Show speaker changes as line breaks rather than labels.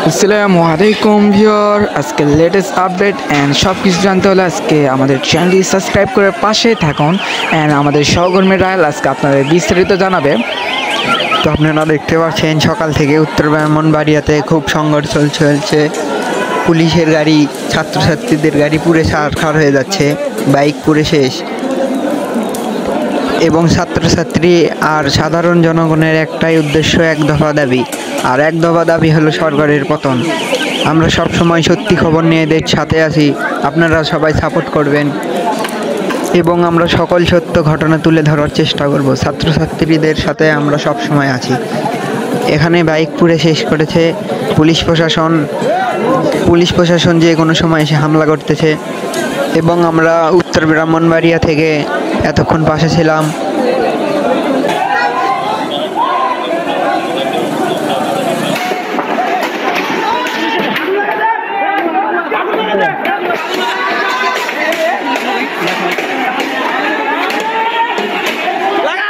আসসালামু আলাইকুম ভিউয়ার, আজকে লেটেস্ট আপডেট অ্যান্ড সব কিছু জানতে হলে আজকে আমাদের চ্যানেলটি সাবস্ক্রাইব করে পাশে থাকুন। অ্যান্ড আমাদের সহকর্মী রায়াল আজকে আপনাদের বিস্তারিত জানাবে।
তো আপনারা দেখতে পাচ্ছেন সকাল থেকে উত্তর ব্রাহ্মণবাড়িয়াতে খুব সংঘর্ষ চলছে। পুলিশের গাড়ি, ছাত্রছাত্রীদের গাড়ি পুড়ে ছারখার হয়ে যাচ্ছে, বাইক পুড়ে শেষ। এবং ছাত্রছাত্রী আর সাধারণ জনগণের একটাই উদ্দেশ্য, এক দফা দাবি। আর এক দফা দাবি হলো সরকারের পতন। আমরা সব সময় সত্যি খবর নিয়ে এদের সাথে আছি, আপনারা সবাই সাপোর্ট করবেন এবং আমরা সকল সত্য ঘটনা তুলে ধরার চেষ্টা করব। ছাত্রছাত্রীদের সাথে আমরা সব সময় আছি। এখানে বাইক পুড়ে শেষ করেছে পুলিশ প্রশাসন যে কোনো সময় এসে হামলা করতেছে। এবং আমরা উত্তর ব্রাহ্মণবাড়িয়া থেকে এতক্ষণ পাশে ছিলাম।
লাগা